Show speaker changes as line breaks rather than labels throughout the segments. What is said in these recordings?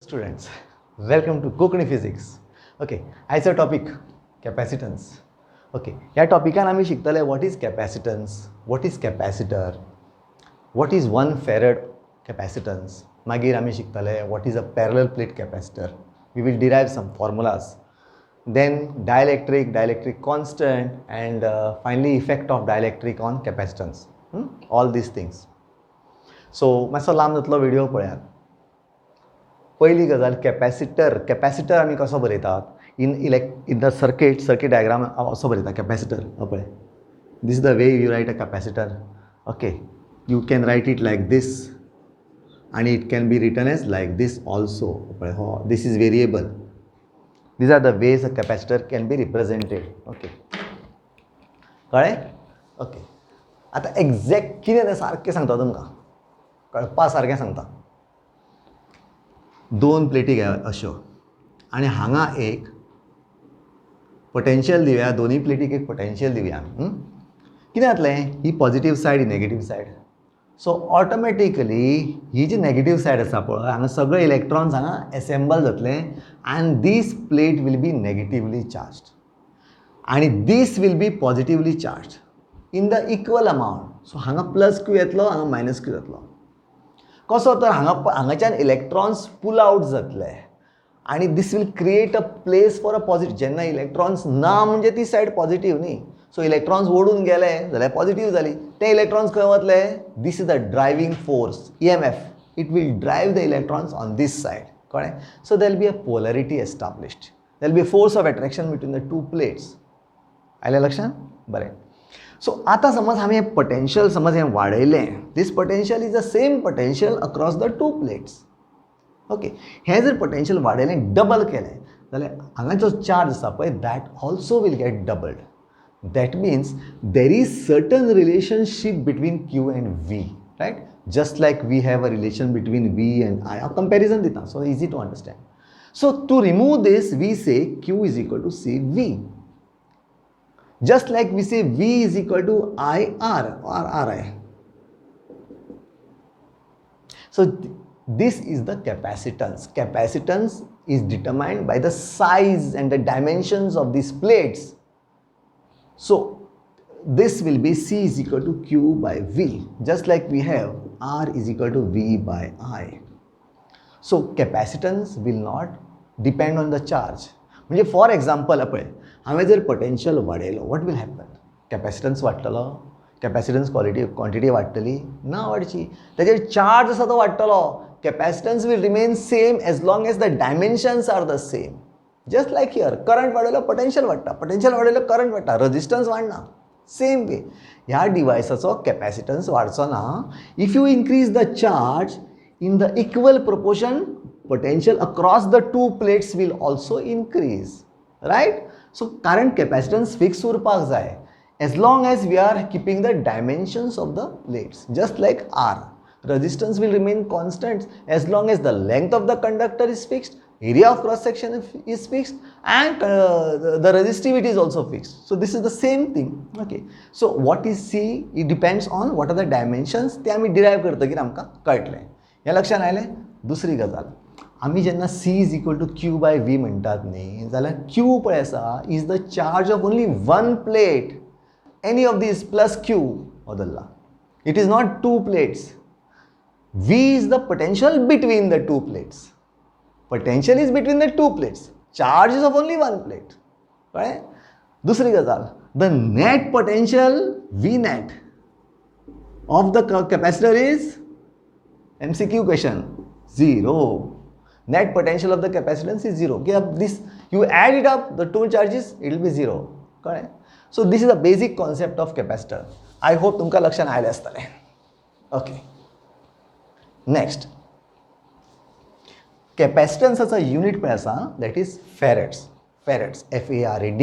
Students, welcome to Kokani Physics. Okay, आयचो topic capacitance. Okay, ह्या टॉपिकान आमी शिकतले what is capacitance, what is capacitor, what is 1 farad capacitance. मागीर आमी शिकतले what is a parallel plate capacitor. We will derive some formulas. Then dielectric constant, and finally effect of dielectric on capacitance. All these things. So मातसो लांब जातलो video पळयात. पहिली गजाल capacitor आमी कसो बरयतात इन द सर्किट डायग्राम असो बरयता कॅपॅसिटर. पळय, this is the way you write a capacitor. Okay, you can write it like this आनी it can be written as like this also. पळय, हो this is variable. These are the ways a capacitor can be represented. Okay. कळ्ळें? Okay. आतां exact कितें तें सारकें सांगता तुमकां, कळपा सारकें सांगता. 2 प्लेटी घे अश्यो आनी हांगा एक पोटेन्शियल दिवया. दोनी प्लेटीक एक पोटेन्शियल दिवया. कितें जातलें? ही पॉझिटिव्ह सायड, ही नेगेटिव्ह सायड. सो ऑटोमॅटिकली ही जी नेगेटिव्ह सायड आसा पळय, हांगा सगळे इलेक्ट्रॉन्स हांगा एसेंबल जातले and this plate will be negatively charged आनी this will be positively charged in the equal amount. So हांगा प्लस क्यू येतलो, हांगा मायनस क्यू जातलो. कसो तर हांगाच्यान इलेक्ट्रॉन्स पुल आउट जातले आनी this will create a place for a positive. जेन्ना इलेक्ट्रॉन्स ना म्हणजे ती सायड पॉझिटिव्ह न्ही. सो इलेक्ट्रॉन्स ओडून गेले जाल्यार पॉझिटिव्ह जाली. ते इलेक्ट्रॉन्स खंय वतले? This is the driving force, EMF. It will drive the electrons on this side. कळ्ळें? So there will be a polarity established. There will be force of attraction between the 2 plates. आयलें लक्षांत? बरें. सो आतां समज हांवें हें पोटेन्शियल समज हें वाडयलें. This potential is the same potential across the 2 plates. Okay, हें जर पोटेन्शियल वाडयलें, डबल केलें जाल्यार हांगा जो चार्ज आसा पळय that also will get doubled. That means there is certain relationship between Q and V, right? Just like we have a relation between V and I. A comparison dita, so easy to understand. So to remove this, we say Q is equal to CV. Just like we say V is equal to IR or RI. So this is the capacitance. Capacitance is determined by the size and the dimensions of these plates. So this will be C is equal to Q by V, just like we have R is equal to V by I. So capacitance will not depend on the charge. म्हणजे for example पळय, हांवें जर potential वाडयलो, what will happen? Capacitance वाडटलो, capacitance quantity वाडटली? ना वाडची. ताचेर चार्ज आसा तो वाडटलो. Capacitance will remain same as long as the dimensions are the same. Just like here, current वाडयलो पोटेन्शियल वाडटा, पोटेन्शियल वाडयलो करंट वाडटा, रेजिस्टन्स वाडना. सेम वे ह्या डिवायसाचो कॅपॅसिटन्स वाडचो ना. If you increase the charge in the equal proportion, potential across the 2 plates will also increase, right? So कारण कॅपॅसिटन्स फिक्स उरपाक जाय as long as we are keeping the dimensions of the plates. Just like R, resistance will remain constant as long as the length of the conductor is fixed, area of cross section is fixed, and the resistivity is also fixed. So this is the same thing. Okay, so what is C? It depends on what are the dimensions. ते आम्ही derive करतकीर आमकां कळटलें. हें लक्षान आयलें? दुसरी गजाल, आमी जेन्ना C is equal to Q by V म्हणटात न्ही, जाल्यार Q पळय आसा is the charge of only 1 plate. Any of these plus Q बदलला. It is not 2 plates. V is the potential between the 2 plates. Potential is between the 2 plates. Charge is of only 1 plate. Right? दूसरी गजाल, the net potential V net of the capacitor is MCQ question 0. Net potential of the capacitance is 0. Okay, this you add it up, the 2 charges, it will be 0. Correct? So this is the basic concept of capacitor. I hope तुमकां लक्षान आयलें आसतलें. Okay. Next, कॅपॅसिटन्साचा unit पळय आसा that is farads. Farads, FARAD.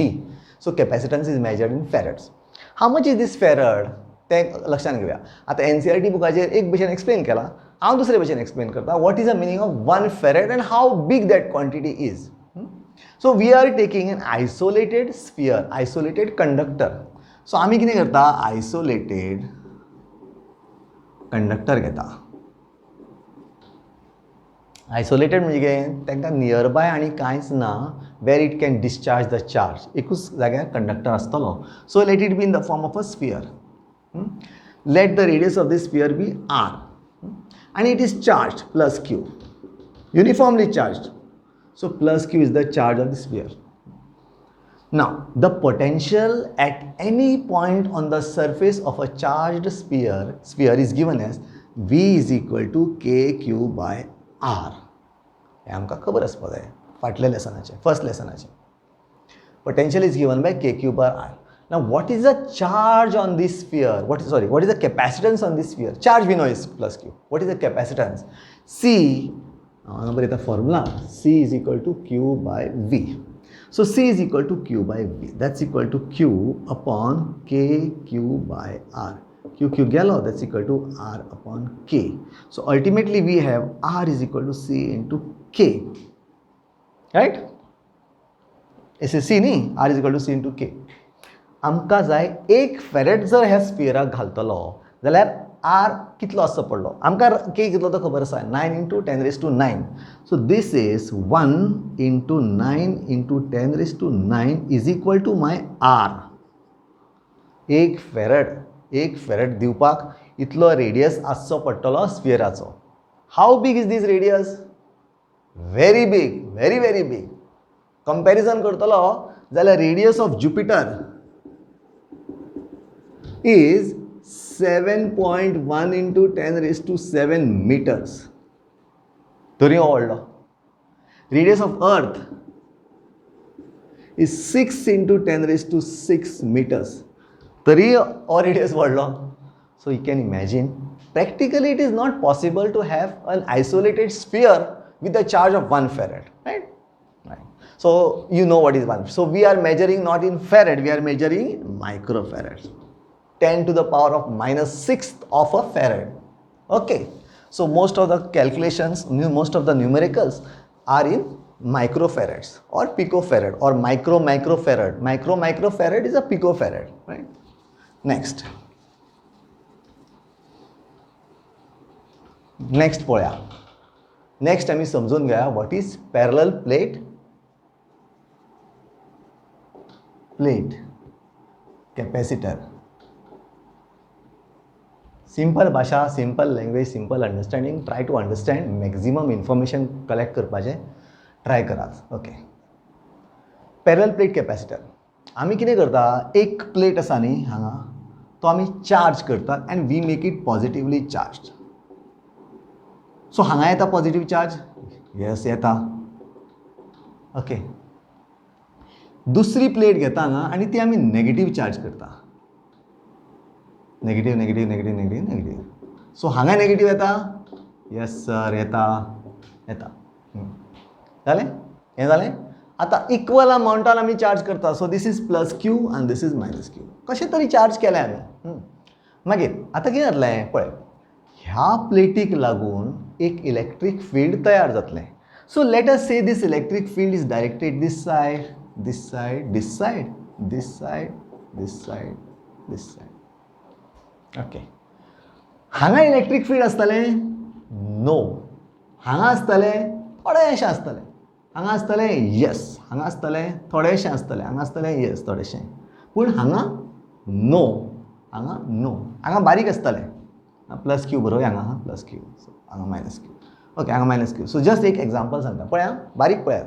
So capacitance is measured in farads. How much is this farad तें लक्षान घेवया. आतां NCERT बुकाचेर एक भशेन एक्सप्लेन केला, हांव दुसरे भशेन एक्सप्लेन करता. What is the meaning of 1 farad and how big that quantity is. So we are taking an isolated sphere, isolated conductor. So आमी कितें करता? आयसोलेटेड कंडक्टर घेता. आयसोलेटेड म्हणजे तांकां नियरबाय आनी कांयच ना where it can discharge the charge. एकूच जाग्यार कंडक्टर आसतलो. So let it be in the form of a sphere. Let the radius of this sphere be r, and it is charged plus q, uniformly charged. So plus q is the charge of the sphere. Now the potential at any point on the surface of a charged sphere is given as v is equal to kq by r. हे आमकां खबर आसपाक जाय फाटल्या लेसनाचे, first लेसनाचे. Potential is given by kq by r. Now, what is the charge on this sphere? What is the capacitance on this sphere? Charge we know is plus q. What is the capacitance? C, number the formula, C is equal to q by v. So, C is equal to q by v. That's equal to q upon kq by r. Q galo, that's equal to r upon k. So, ultimately we have r is equal to C into k. Right? This is C, ni? R is equal to C into k. आमकां जाय 1 farad जर ह्या स्फियराक घालतलो जाल्यार are कितलो आसचो पडलो. आमकां के कितलो तो खबर आसा, 9 into 10 raised to 9. So this is 1 into 9 into 10 raised to 9 is equal to my R. 1 farad दिवपाक इतलो रेडियस आसचो पडटलो स्फियराचो. How big is this radius? Very big, very very big. Comparison करतलो जाल्यार radius of Jupiter is 7.1 into 10 raised to 7 meters. तरी व्हडलो. Radius of Earth is 6 into 10 raised to 6 meters. तरी हो radius व्हडलो. So you can imagine, practically it is not possible to have an isolated sphere with a charge of 1 farad, right? So you know what is 1. So we are measuring not in farad, we are measuring in microfarads. 10 to the power of -6th of a farad. Okay, so most of the calculations, most of the numericals are in microfarads or picofarad or microfarad. Microfarad is a picofarad, right? Next पळया. Next आम्ही समजून घेया what is parallel plate capacitor. Simple भाषा, simple language, simple understanding. Try to understand, maximum information collect करपाचें try करात. Okay, parallel plate capacitor. आमी कितें करता, एक प्लेट आसा न्ही हांगा, तो आमी चार्ज करतात and we make it positively charge. So हांगा येता पॉझिटिव्ह चार्ज, येस येता. ओके, दुसरी प्लेट घेता हांगा आनी ती आमी नेगेटीव चार्ज करता. Negative negative negative negative negative. So हांगा नेगेटीव येता, येस सर येता येता. जालें, हें जालें. आतां इक्वल अमावंटान आमी चार्ज करता. सो दीस इज प्लस क्यू आनी दीस इज मायनस क्यू. कशें तरी चार्ज केलें आमी. मागीर आतां कितें जातलें पळय, ह्या प्लेटीक लागून एक इलेक्ट्रीक फील्ड तयार जातलें. सो लेट अस से this electric field is directed this side, this side, this side, this side, this side, this side. Okay, हांगा इलेक्ट्रीक फील्ड आसतलें? नो. हांगा आसतलें? थोडेंशें आसतलें. हांगा आसतलें? येस. हांगा आसतलें? थोडेंशें आसतलें. हांगा आसतलें? येस थोडेंशें. पूण हांगा नो. हांगा नो. हांगा बारीक आसतलें. प्लस क्यू बरोबर, हांगा प्लस क्यू, सो हांगा मायनस क्यू. ओके, हांगा मायनस क्यू. सो जस्ट एक एग्जांपल सांगता पळया, बारीक पळयात.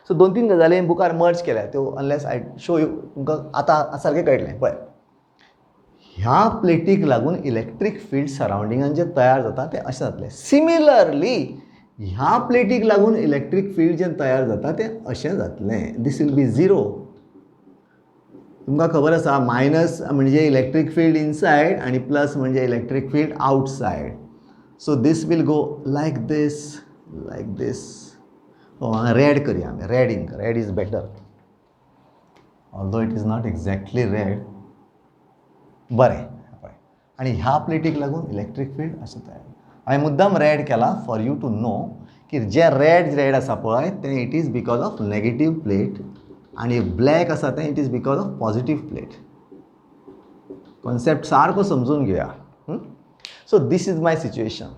सो 2-3 गजाली बुकार मर्ज केल्या, त्यो अनलेस आय शो यू, तुमकां आतां सारकें कळटलें. पळय, ह्या प्लेटीक लागून इलेक्ट्रीक फील्ड सरावंडिंगान जें तयार जाता तें अशें जातलें. सिमिलरली ह्या प्लेटीक लागून इलेक्ट्रीक फील्ड जें तयार जाता तें अशें जातलें. This will be zero. तुमकां खबर आसा, मायनस म्हणजे इलेक्ट्रीक फील्ड इनसायड आनी प्लस म्हणजे electric field outside. So this will go like this, like this. Red करया आमी, red ink. Red is better, although it is not exactly red. बरें. आनी ह्या प्लेटीक लागून इलेक्ट्रीक फील्ड अशें तयार. हांवें मुद्दाम रेड केला फॉर यू टू नो की जें रेड आसा पळय तें it is because of negative plate आनी ब्लॅक आसा तें it is because of positive plate. Concept सारको समजून घेवया. सो दीस इज माय सिच्युएशन.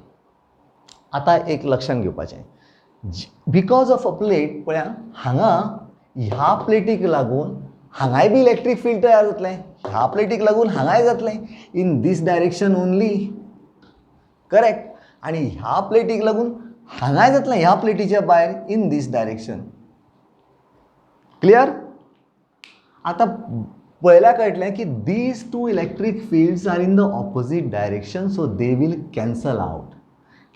आता एक लक्षात घेवपाचें, बिकॉज ऑफ अ प्लेट पळया हांगा ह्या प्लेटीक लागून हांगाय बी इलेक्ट्रीक फील्ड तयार जातलें, ह्या प्लेटीक लागून हांगाय जातलें, इन दीस डायरेक्शन ओनली, करेक्ट. आनी ह्या प्लेटीक लागून हांगाय जातलें ह्या प्लेटीच्या भायर इन दीस डायरेक्शन. क्लियर? आता पळयल्यार कळटलें की these two electric fields are in the opposite direction, so they will cancel out.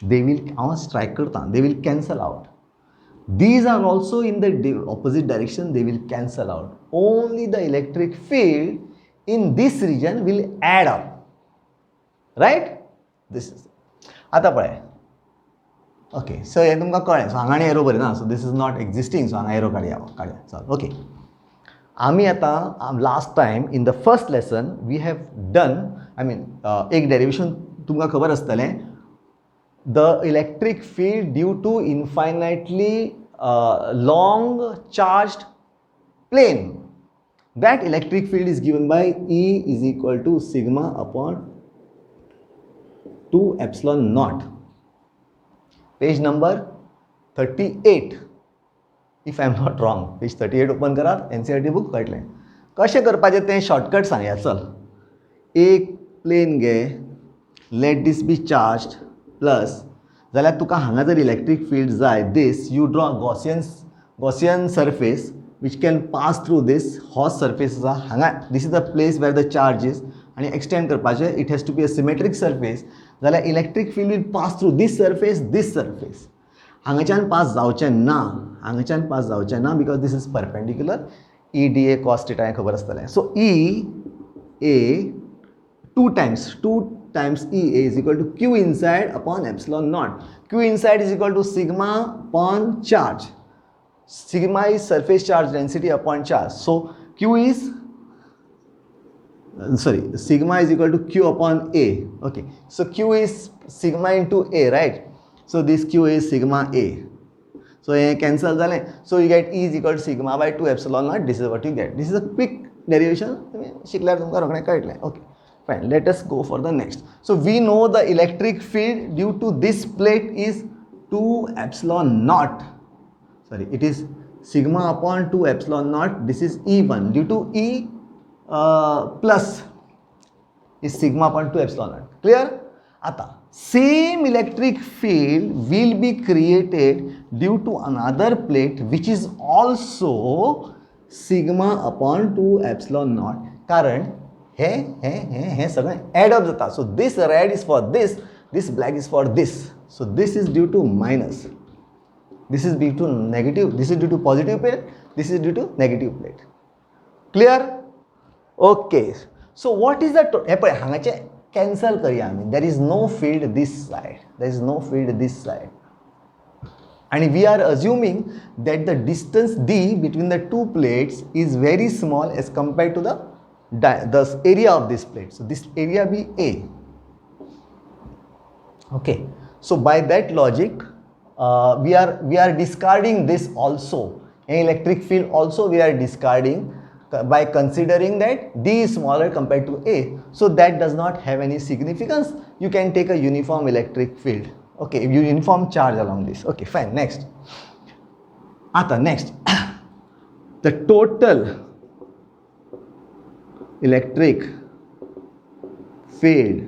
They will, हांव स्ट्रायक करता, they will cancel out. These are also in the opposite direction, they will cancel out. Only the electric field in this region will add up. Right? This is. आता पळय. Okay, so हे तुमकां कळ्ळें. So हांगा arrow बरें ना, so this is not existing, so हांगा arrow काडया. चल, okay. आमी आतां last time in the first lesson we have done, I mean एक डेरिवेशन तुमकां खबर आसतलें. The electric field due to infinitely long charged plane. That electric field is given by E is equal to sigma upon 2 epsilon naught. Page number 38. If I am not wrong. Page 38 open करा, NCERT book कळटलें. कशें करपाचें तें shortcut सांगया. चल, एक plane घे, let this be charged. Plus जाल्यार तुका हांगा जर इलेक्ट्रीक फील्ड जाय, this you draw Gaussian surface which can pass through this. हो सरफेस आसा हांगा, this is the place where the charge is, आनी एक्सटेंड करपाचें. It has to be a symmetric surface. जाल्यार electric field will pass through this surface. हांगाच्यान pass जावचें ना, हांगाच्यान पास जावचें ना, because this is perpendicular. E d A cos theta हें खबर आसतलें. सो ई ए 2 times EA is equal to Q inside upon epsilon naught. Q inside is equal to sigma upon charge. Sigma is surface charge density upon charge. So Q is, sigma is equal to Q upon A. Okay. So Q is sigma into A, right? So this Q is sigma A. So ये cancel जालें. So you get E is equal to sigma by 2 epsilon naught. This is what you get. This is a quick derivation. शिकल्यार तुमकां रोखडें कळटलें. Okay. Fine, let us go for the next. So we know the electric field due to this plate is 2 epsilon naught. Sorry, it is sigma upon 2 epsilon naught. This is E1 due to E plus is sigma upon 2 epsilon naught. Clear? Ata same electric field will be created due to another plate which is also sigma upon 2 epsilon naught. Karan हे सगळें add up जाता. So this red is for this black is for this. So this is due to minus, this is due to negative, this is due to positive plate, this is due to negative plate. Clear? Okay. So what is the हे पळय हांगाचें cancel करया आमी. There is no field this side, there is no field this side. And we are assuming that the distance d between the two plates is very small as compared to the area of this plate. So this area be A. Okay. So by that logic, we are discarding this also. An electric field also we are discarding by considering that D is smaller compared to A. So that does not have any significance. You can take a uniform electric field. Okay, uniform charge along this. Okay, fine. Next. Next. The total electric field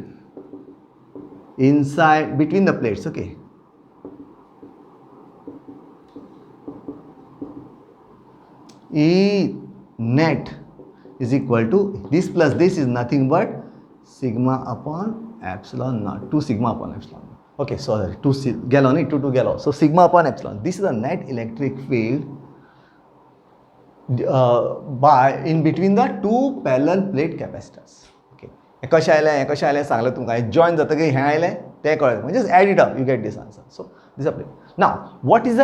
inside between the plates. Okay. E net is equal to this plus this is nothing but sigma upon epsilon naught. 2 sigma upon epsilon. Okay, sorry, 2 gallon, 2 gallon. So sigma upon epsilon. This is the net electric field by in between the two parallel plate capacitors. Okay. हे कशें आयलें सांगलें तुमकां. Join जातकीर हें आयलें तें कळ्ळें. म्हणजे just add it up, you get this answer. So this is a plate. Now, what is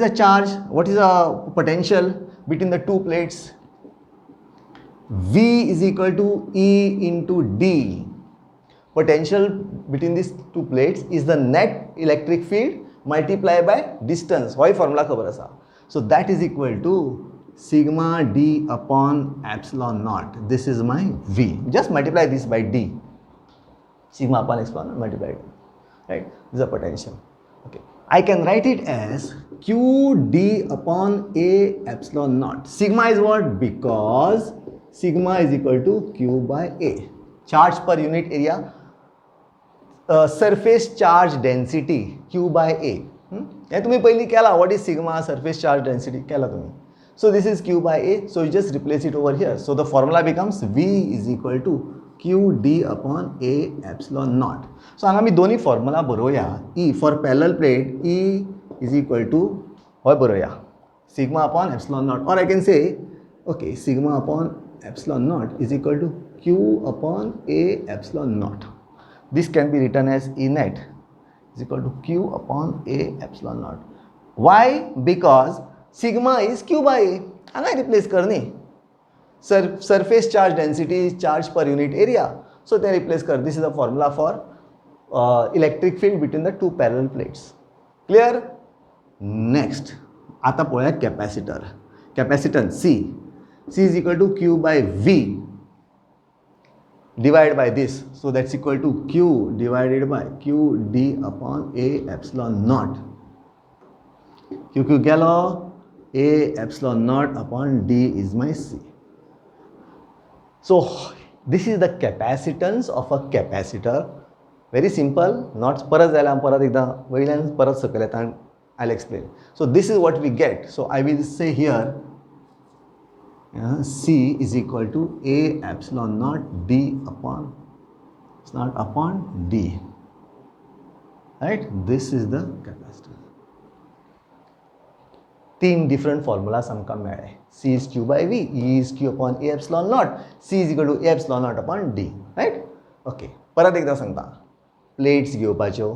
the charge? What is the potential between the two plates? V is equal to E into D. Potential between these two plates is the net electric field multiplied by distance. Why formula खबर आसा. So that is equal to sigma D upon epsilon naught. This is my V. Just multiply this by D. Sigma upon epsilon naught multiplied. Right? This is a potential. Okay, I can write it as q d upon a epsilon naught. Sigma is what? Because sigma is equal to q by a. Charge per unit area, surface charge density q by a. हे तुम्ही पहिली केला. What is sigma? Surface charge density केला तुम्ही. So this is q by a. So you just replace it over here. So the formula becomes v is equal to q d upon a epsilon naught. So हांगा आमी दोन्ही formula बरोवया. E for parallel plate, E is equal to होय बरोवया sigma upon epsilon naught, or I can say okay, sigma upon epsilon naught is equal to q upon a epsilon naught. This can be written as E net is equal to q upon a epsilon naught. Why? Because sigma is q by a. हांगा replace करनी. Surface charge density is charge per unit area. So they replace कर. This is the formula for electric field between the two parallel plates. Clear? Next, आता पळोवया capacitor. Capacitance C. C is equal to q by v divided by this. So that's equal to q divided by q d upon a epsilon naught. Q गेलो, a epsilon naught upon d is my C. So this is the capacitance of a capacitor. Very simple. Not परत जायला परत एकदा वयल्यान परत सकयल येता and I'll explain. So this is what we get. So I will say here C is equal to a epsilon naught d upon, it's not upon d. Right? This is the capacitor. तीन different formulas आमकां मेळ्ळे. C is q by v, E is q upon a epsilon naught, C is equal to a epsilon naught upon d. Right? Okay. परत एकदा सांगता. Plates घेवपाच्यो,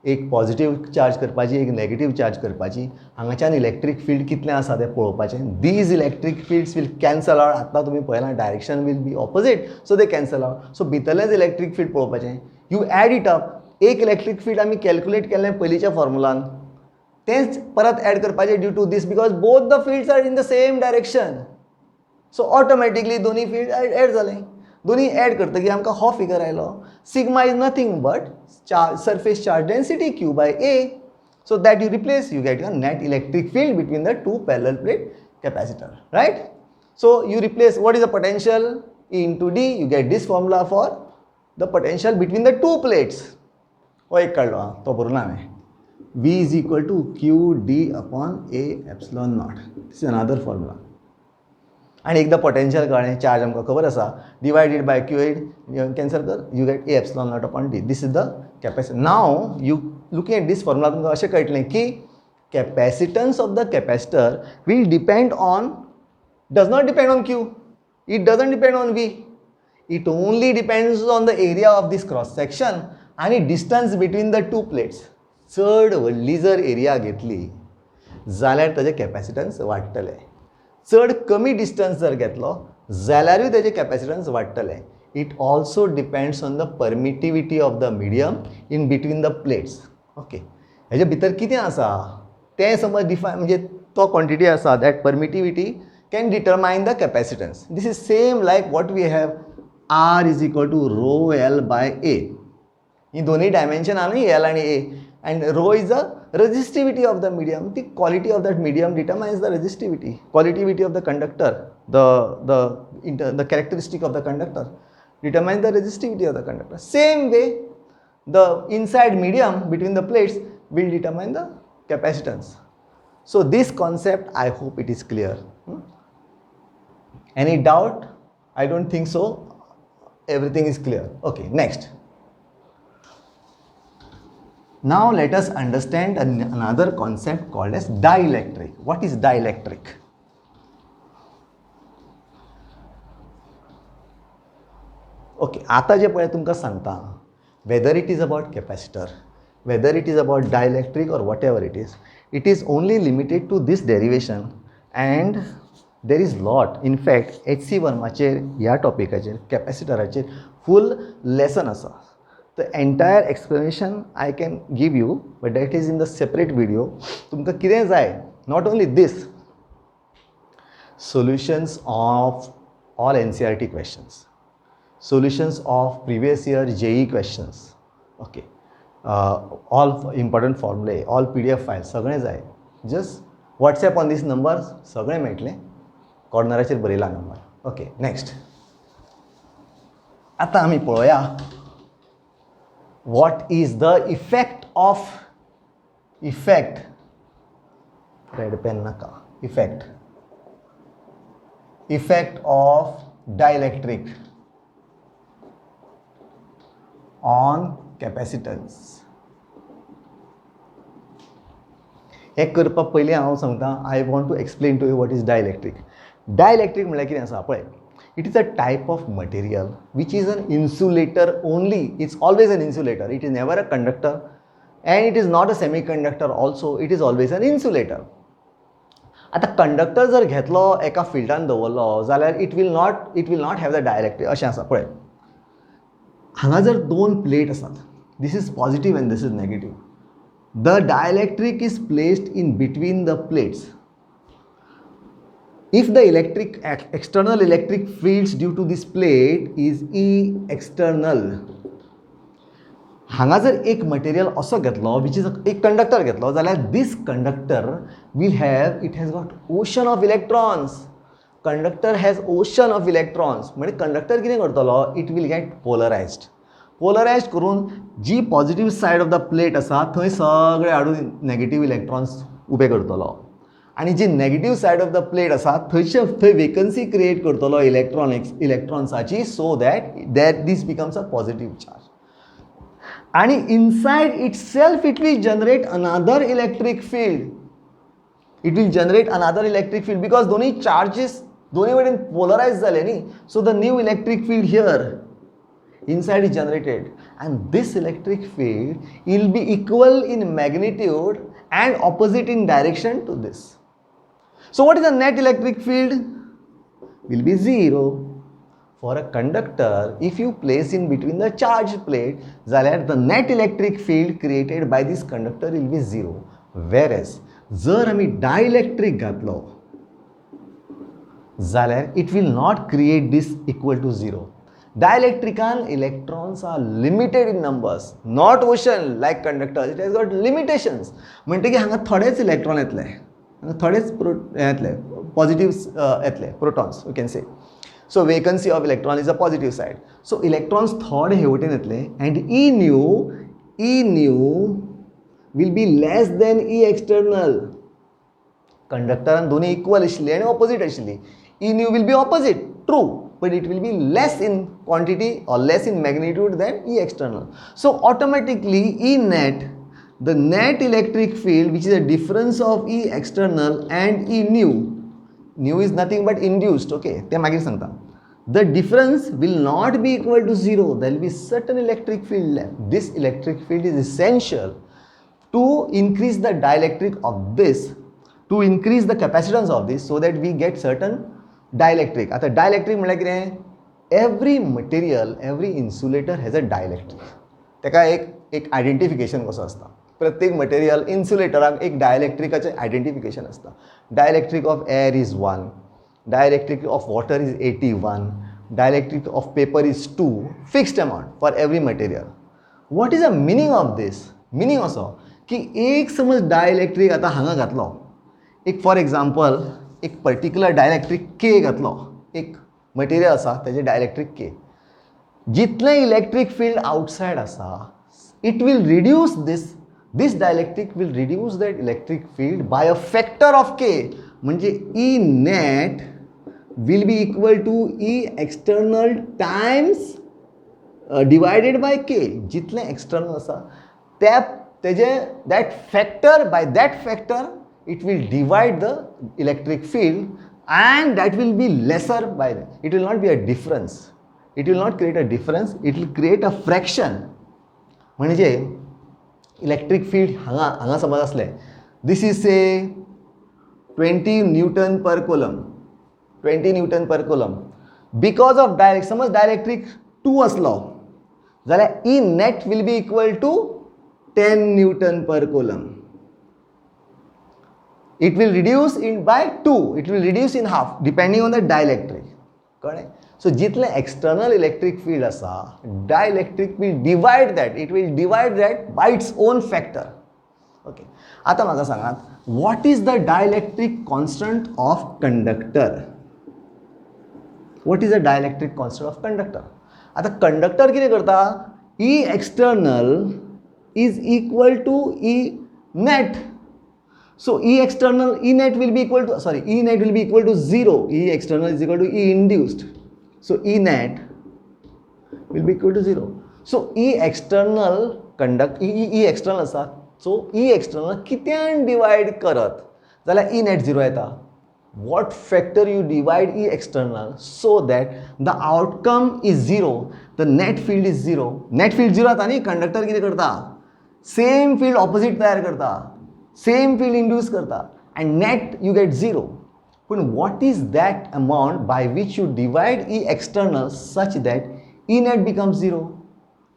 एक positive charge करपाची, एक negative charge करपाची. हांगाच्यान इलेक्ट्रीक फील्ड कितलें आसा तें पळोवपाचें. These electric fields will cancel out. आतां तुमी पळयलां direction will be opposite, so they cancel out. So भितरलेंच इलेक्ट्रीक फील्ड पळोवपाचें. You add it up. एक इलेक्ट्रीक फील्ड आमी कॅल्क्युलेट केल्लें पयलींच्या फॉर्मुलान, तेंच परत ॲड करपाचें due to this, because both the fields are in the same direction. So automatically दोन्ही फील्ड ॲड जालें. दोन्ही ॲड करतकीर आमकां हो फिगर आयलो. Sigma is nothing but surface charge density q by a. So that you replace, you get your net electric field between the two parallel plate capacitor, right? So you replace, what is the potential? E into d, you get this formula for the potential between the two plates. हो एक कळलो हां, तो बरोवन हांवें. V is equal to q d upon a epsilon naught. This is another formula. आणि एकदा potential कळ्ळें, charge आमकां खबर आसा, डिवायडेड बाय q कॅन्सल कर, you get a epsilon naught upon d. This is the capacitor. Now you looking at this formula तुमकां अशें कळटलें की capacitance of the capacitor will depend on, does not depend on q, it doesn't depend on v, it only depends on the area of this cross section आनी distance between the two plates. चड व्हडली जर area घेतली जाल्यार ताजें capacitance वाडटलें. चड कमी डिस्टन्स जर घेतलो जाल्यारूय तेजें कॅपॅसिटन्स वाडटलें. It also depends on the permittivity of the medium in between the plates. Okay, हेजे भितर कितें आसा तें समज डिफायन, म्हणजे तो क्वॉन्टिटी आसा, that permittivity can determine the capacitance. This is same like what we have R is equal to rho L by A. ही दोन्ही डायमेन्शनानूय एल आनी ए, and rho is the resistivity of the medium. The quality of that medium determines the resistivity, quality of the conductor, the characteristic of the conductor determines the resistivity of the conductor. Same way, the inside medium between the plates will determine the capacitance. So this concept, I hope it is clear. Any doubt? I don't think so. Everything is clear. Okay, next. Now let us understand another concept called as dielectric. What is dielectric? Okay, आता जे पळय तुमकां सांगता, whether it is about capacitor, whether it is about dielectric or whatever it is only limited to this derivation, and there is lot. In fact, HC वर्माचेर ह्या टॉपिकाचेर कॅपॅसिटराचेर फूल lesson आसा. The entire explanation I can give you, but that is in the separate video. तुमकां कितें जाय, not only this, solutions of all NCERT questions, solutions of previous year JEE questions. Okay, all important फॉर्मुले, all PDF files सगळें जाय. Just WhatsApp on this number सगळें मेळटलें. कॉर्नराचेर बरयला number. Okay, next. आतां आमी पळोवया what is the effect of red pen नाका, effect of dielectric on capacitance. हे करपा पयलीं हांव सांगता, I want to explain to you what is dielectric. Dielectric म्हळ्यार कितें आसा पळय, it is a type of material which is an insulator only. It's always an insulator. It is never a conductor and it is not a semiconductor also. It is always an insulator. आता conductor जर घेतलो एका फिल्डान दवरलो जाल्यार it will not have the dielectric. अशें आसा पळय. हांगा जर दोन प्लेट आसात, this is positive and this is negative. The dielectric is placed in between the plates. If the external electric fields due to this plate is E external, हांगा जर एक मटेरियल असो घेतलो which is एक conductor घेतलो जाल्यार this conductor has got ocean of electrons. Conductor has ocean of electrons. म्हणजे conductor कितें करतलो, it will get polarized करून जी positive side of the plate आसा थंय सगळे हाडून नेगेटिव्ह इलेक्ट्रॉन्स उबे करतलो. आणि जी negative side of the plate आसा थंय वेकन्सी क्रिएट करतलो इलेक्ट्रॉन्साची, so that this becomes a positive charge. आणि inside itself it will generate another electric field. Because दोन्ही चार्जेस दोन्ही वटेन पोलरायज जाले न्ही, so the new electric field here inside is generated, and this electric field will be equal in magnitude and opposite in direction to this. So what is the net electric field? Will be 0. For a conductor, if you place in between the charged plate, the net electric field created by this conductor will be 0. Whereas जर आमी dielectric घातलो जाल्यार it will not create this equal to 0. Dielectrical electrons are limited in numbers, not ocean like conductors. It has got limitations. म्हणते की हांगा थोडेच electron येतले, थोडेच येतले पॉझिटिव्ह येतले protons, you can say. So vacancy of electron is a positive side. So electrons थोडे हे वटेन येतले and E new will be less than E external. कंडक्टरान दोन्ही इक्वल आशिल्ली आनी ऑपोजीट आशिल्ली. E new will be opposite, true, but it will be less in quantity or less in magnitude than E external. So automatically E net, the net electric field, which is a difference of E external and E new is nothing but induced, okay, ते मागीर सांगता. The difference will not be equal to 0. There will be certain electric field left. This electric field is essential to increase the dielectric of this, to increase the capacitance of this, so that we get certain dielectric. आता dielectric म्हळ्यार कितें, every material, every insulator has a dielectric. ताका एक identification कसो आसता. प्रत्येक material इन्सुलेटराक एक डायइलेक्ट्रिकाचें identification आसता. Dielectric of air is 1, dielectric of water is 81, dielectric of paper is 2, fixed amount for every material. What is the meaning of this? Meaning असो की एक समज डायइलेक्ट्रिक आतां हांगा घातलो, एक फॉर एग्जाम्पल एक पर्टिक्युलर डायइलेक्ट्रिक के घातलो, एक मटेरियल आसा तेजे डायइलेक्ट्रिक के, जितले इलेक्ट्रिक फील्ड आउटसायड आसा it will reduce this dielectric will reduce that electric field by a factor of K. म्हणजे E net will be equal to E external times divided by K. जितले external आसा that factor, by that factor it will divide the electric field, and that will be lesser by that. It will not be a difference. It will not create a difference. It will create a fraction. म्हणजे electric field हांगा समज असले, this is से 20 Newton per kolam, 20 Newton per kolam. Because of direct, समज डायरेक्ट्रिक 2 असलो जाल्यार E net will be equal to 10 newton per coulomb. It will reduce in by 2. It will reduce in half depending on the dielectric. कळ्ळें? सो जितलें external electric field आसा dielectric will divide that, it will divide that by its own factor. Okay, आतां म्हाका सांगात what is the dielectric constant of conductor. What is the dielectric constant of conductor. आता conductor कितें करता, E external is equal to E net. So E external, E net will be equal to, sorry, E net will be equal to 0. E external is equal to E induced. So E net will be equal to 0. So E external E external आसा. So E external कित्यान divide करत जाल्यार E net 0 येता. What factor you divide E external so that the outcome is 0, the net field is 0. Net field 0 आता न्ही, conductor कितें करता, same field opposite तयार करता, सेम फील्ड इंड्यूस करता, and net you get 0. But what is that amount by which you divide E external such that E net becomes 0?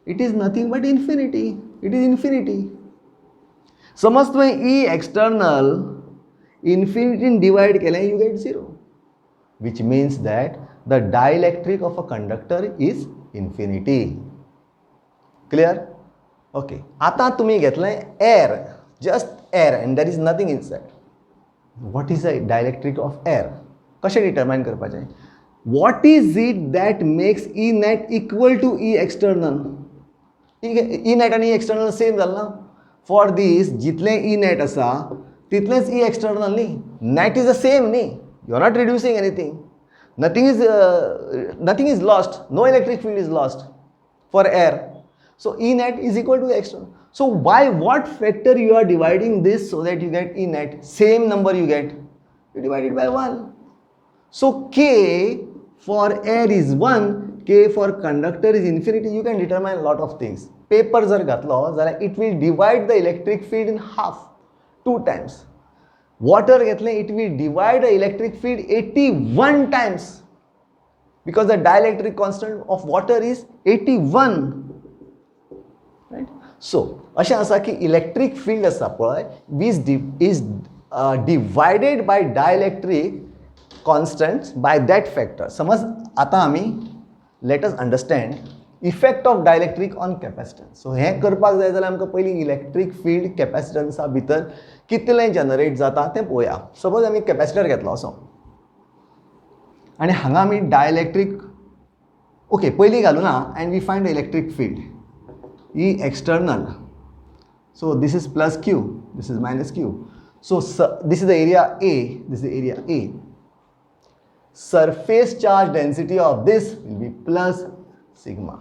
It is nothing but infinity. It is infinity. समज तुवें E external infinity divide केलें, you get 0, which means that the dielectric of a conductor is infinity. Clear? Okay. आता तुम्ही घेतलें air, just air, and there is nothing inside. What is the dielectric of air? कशें determine करपाचें? What is it that makes E net equal to E external? E net आणि E external same जालें ना. For this जितलें E net आसा तितलेंच E external न्ही. Net is the same न्ही. You are not reducing anything. Nothing is lost. No electric field is lost for air. So E net is equal to E external. So by what factor you are dividing this so that you get E net? Same number you get. You divide it by 1. So K for air is 1, K for conductor is infinity. You can determine a lot of things. Paper जर घातलो जाल्यार it will divide the electric field in half, 2 times. Water घेतलें, it will divide the electric field 81 times because the dielectric constant of water is 81. Right? So अशें आसा की electric field आसा पळय is divided by dielectric constants by that factor. समज आतां आमी let us understand effect of dielectric on capacitance. So हें करपाक जाय जाल्यार आमकां पयलीं इलेक्ट्रीक फील्ड कॅपॅसिटन्सा भितर कितलें जनरेट जाता तें पळोवया. सपोज आमी कॅपॅसिटर घेतलो असो आनी हांगा आमी डायइलेक्ट्रीक ओके पयलीं घालूं ना and we find the electric field E external. So this is plus Q, this is minus Q. So this is the area A, this is the area A. Surface charge density of this will be plus sigma.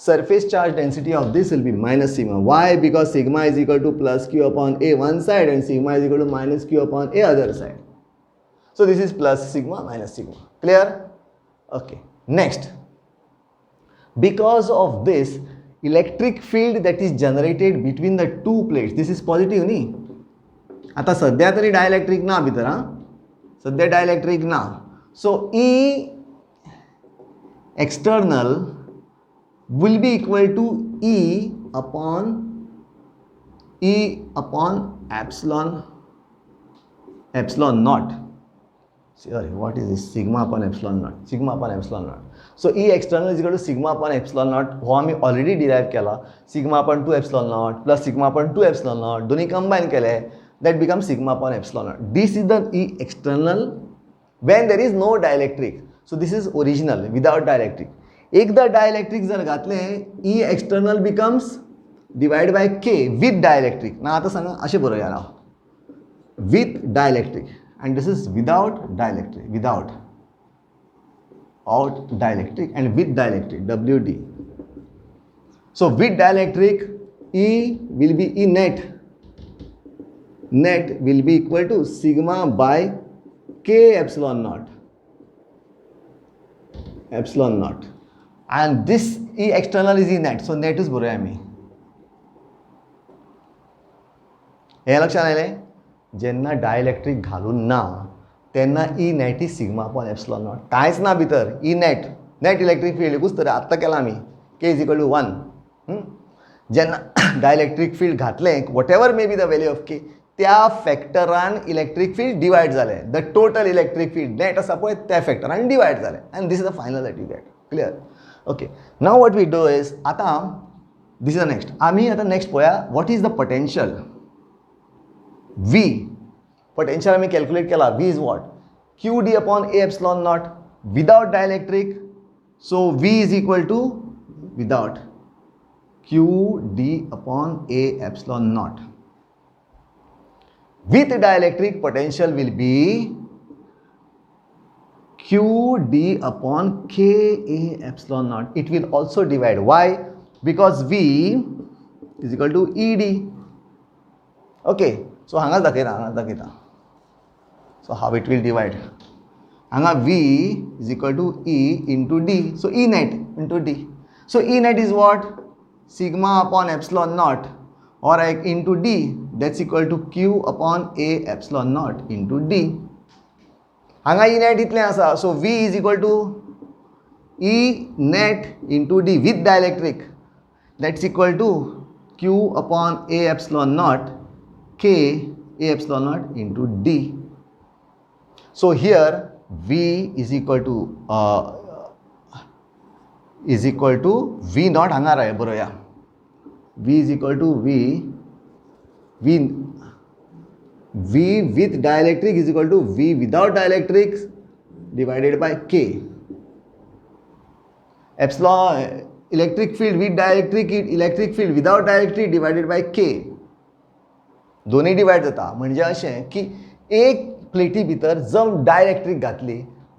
Surface charge density of this will be minus sigma. Why? Because sigma is equal to plus Q upon A one side and sigma is equal to minus Q upon A other side. So this is plus sigma minus sigma. Clear? Okay. Next. Because of this, electric field that is generated between the two plates, this is positive न्ही. आता सध्या तरी dielectric ना भितर, सध्या dielectric ना. So E external will be equal to E upon epsilon naught. Sorry, what is this? Sigma upon epsilon naught. Sigma upon epsilon naught. So E external is equal to sigma upon epsilon naught. हो आम्ही already derive केला. Sigma upon 2 epsilon naught plus sigma upon 2 epsilon naught. दोन्ही combine केले. That becomes sigma upon epsilon naught. This is the E external when there is no dielectric. So this is original without dielectric. एकदा dielectric जर घातले E external becomes divided by K with dielectric. ना आता सांगा असे बरोवया ना. With dielectric. And this is without dielectric, without dielectric and with dielectric, WD. So with dielectric, E will be E net. Net will be equal to sigma by K epsilon naught. Epsilon naught. And this E external is E net. So net is बरोवया आमी. हे लक्षात आयलें? जेन्ना dielectric घालून ना तेन्ना E net is sigma upon epsilon naught. कांयच ना भितर. E net. Net electric field एकूच तर आत्तां केला आमी. K is equal to 1. जेन्ना डायइलेक्ट्रिक field घातलें, whatever may be the value of K, त्या फॅक्टरान इलेक्ट्रीक फील्ड डिवायड जालें. The total electric field net आसा पळय त्या फॅक्टरान डिवायड जालें. And this is the final that you get. Clear? Okay. Now what we do is, आतां this is the next. आमी आतां नेक्स्ट पळया what is the potential. V potential आमी कॅल्क्युलेट केला. V is what? QD upon A epsilon naught without dielectric. So V is equal to without QD upon A epsilon naught. With dielectric, potential will be QD upon KA epsilon naught. It will also divide. Why? Because V is equal to ED. Okay. So हांगाच दाखयता. So how it will divide? Hanga V is equal to E into D. So E net into D. So E net is what? Sigma upon epsilon naught, or into D. That's equal to Q upon A epsilon naught into D. Hanga E net itle asa. So V is equal to E net into D with dielectric. That's equal to Q upon A epsilon naught K A epsilon naught into D. So here V is equal to V naught hanga rahe boroya. V is equal to V with dielectric is equal to V without dielectric divided by K. Epsilon electric field with dielectric, electric field without dielectric divided by K. दोन्ही divide जाता. म्हणजे अशें की एक प्लेटी भितर जर dielectric घातली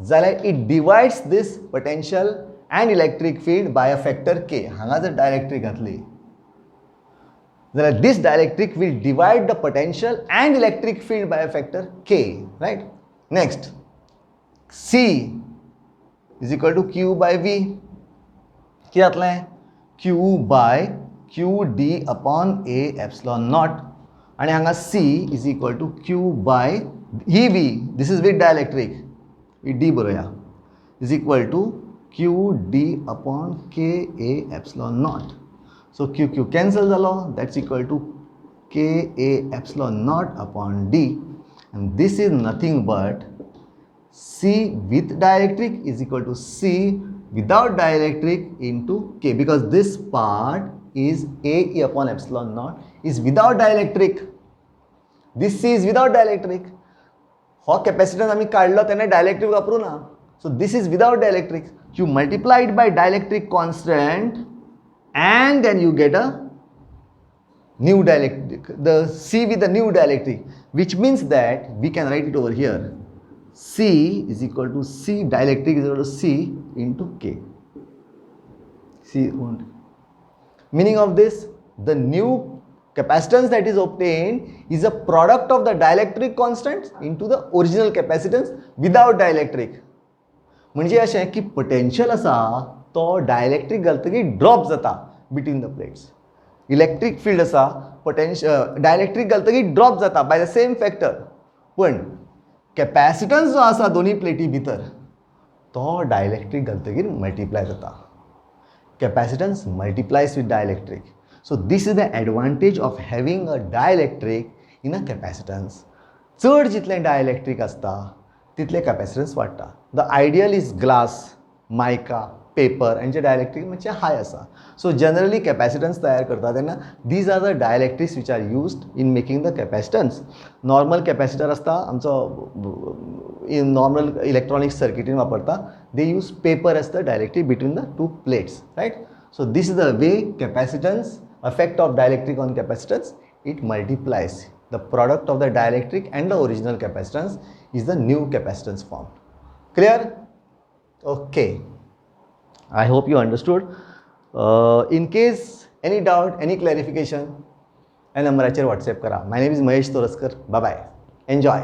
जाल्यार it divides this potential and electric field by a factor K. हांगा जर डायलेक्ट्रीक घातली जाल्यार this dielectric will divide the potential and electric field by a factor K. Right. Next C is equal to Q by V. कितें जातलें? Q by QD upon A epsilon naught. आणि हांगा C is equal to Q by ही V, this is with dielectric, D बरोया, is equal to QD upon KA epsilon naught. So QQ cancel zalo, that's equal to KA epsilon naught upon D, and this is nothing but C with dielectric is equal to C without dielectric into K, because this part is AE upon epsilon naught is without dielectric. This C is without dielectric. हो capacitance आमी काढलो तेन्ना डायलेक्ट्रीक वापरूं ना. सो this is without dielectric. You multiplied bye dielectric constant and then you get a new dielectric, the C with the new dielectric, which means that we can write it over here. C is equal to C dielectric is equal to C into K. See, meaning of this, the new capacitance that is obtained is a product of the dielectric constants into the original capacitance without dielectric. म्हणजे अशें की potential आसा तो dielectric घालतकीर drop जाता between the plates. Electric field आसा potential dielectric घालतकीर drop जाता बाय द सेम फॅक्टर. पण कॅपॅसिटन्स जो आसा दोनी प्लेटी भितर तो डायलेक्ट्रीक घालतकीर मल्टिप्लाय जाता. Capacitance multiplies with dielectric. So this is the advantage of having a dielectric in a capacitance. चड जितलें डायलेक्ट्रीक आसता तितलें कॅपॅसिटन्स वाडटा. द आयडियल इज ग्लास, मायका, पेपर हांचे डायलेक्ट्रीक मातशें हाय आसा. सो जनरली कॅपॅसिटन्स तयार करता तेन्ना these are the dielectrics which are used in making the capacitance. Normal capacitor आसता आमचो इन नॉर्मल इलेक्ट्रॉनिक सर्किटीन वापरता, they use paper as the dielectric between the two plates. Right. So this is the way capacitance, effect of dielectric on capacitance, it multiplies. The product of the dielectric and the original capacitance is the new capacitance formed. Clear? Okay. I hope you understood. In case any doubt, any clarification, ह्या नंबराचेर WhatsApp करा. My name is Mahesh Toraskar. Bye bye. Enjoy.